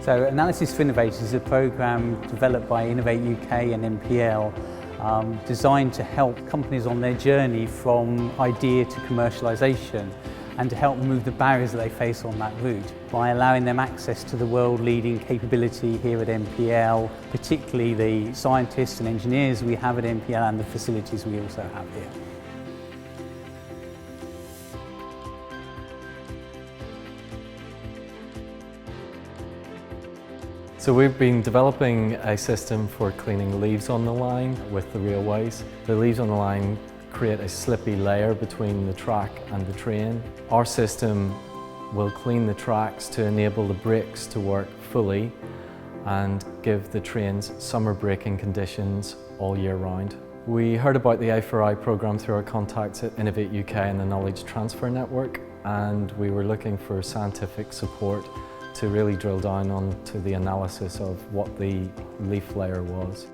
So Analysis for Innovators is a programme developed by Innovate UK and NPL designed to help companies on their journey from idea to commercialisation and to help remove the barriers that they face on that route by allowing them access to the world-leading capability here at NPL, particularly the scientists and engineers we have at NPL and the facilities we also have here. So we've been developing a system for cleaning leaves on the line with the railways. The leaves on the line create a slippy layer between the track and the train. Our system will clean the tracks to enable the brakes to work fully and give the trains summer braking conditions all year round. We heard about the A4I programme through our contacts at Innovate UK and the Knowledge Transfer Network, and we were looking for scientific support to really drill down onto the analysis of what the leaf layer was.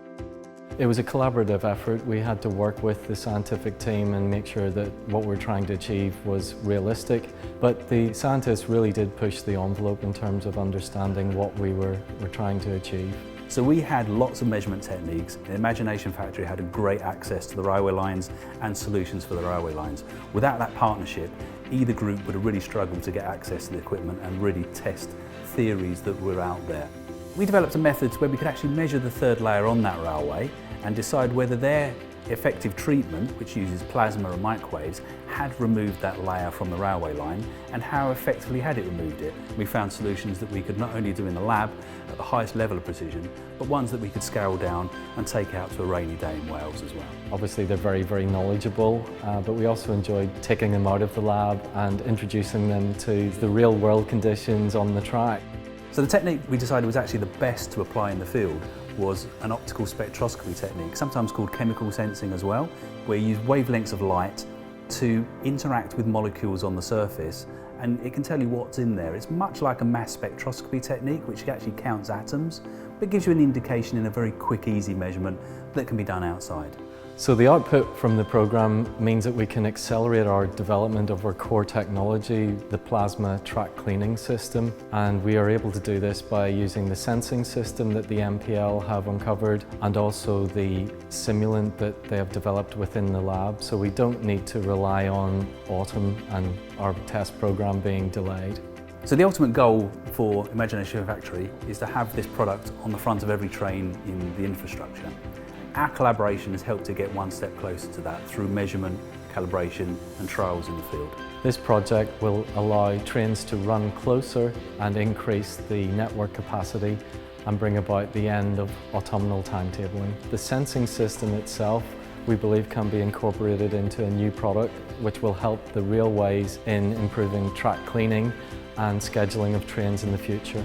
It was a collaborative effort. We had to work with the scientific team and make sure that what we're trying to achieve was realistic, but the scientists really did push the envelope in terms of understanding what we were trying to achieve. So we had lots of measurement techniques. The Imagination Factory had a great access to the railway lines and solutions for the railway lines. Without that partnership, either group would have really struggled to get access to the equipment and really test theories that were out there. We developed a method where we could actually measure the third layer on that railway and decide whether their effective treatment, which uses plasma and microwaves, had removed that layer from the railway line and how effectively had it removed it. We found solutions that we could not only do in the lab at the highest level of precision, but ones that we could scale down and take out to a rainy day in Wales as well. Obviously they're very, very knowledgeable, but we also enjoyed taking them out of the lab and introducing them to the real world conditions on the track. So the technique we decided was actually the best to apply in the field was an optical spectroscopy technique, sometimes called chemical sensing as well, where you use wavelengths of light to interact with molecules on the surface, and it can tell you what's in there. It's much like a mass spectroscopy technique, which actually counts atoms, but gives you an indication in a very quick, easy measurement that can be done outside. So the output from the programme means that we can accelerate our development of our core technology, the plasma track cleaning system, and we are able to do this by using the sensing system that the NPL have uncovered and also the simulant that they have developed within the lab, so we don't need to rely on autumn and our test programme being delayed. So the ultimate goal for Imagination Factory is to have this product on the front of every train in the infrastructure. Our collaboration has helped to get one step closer to that through measurement, calibration and trials in the field. This project will allow trains to run closer and increase the network capacity and bring about the end of autumnal timetabling. The sensing system itself we believe can be incorporated into a new product which will help the railways in improving track cleaning and scheduling of trains in the future.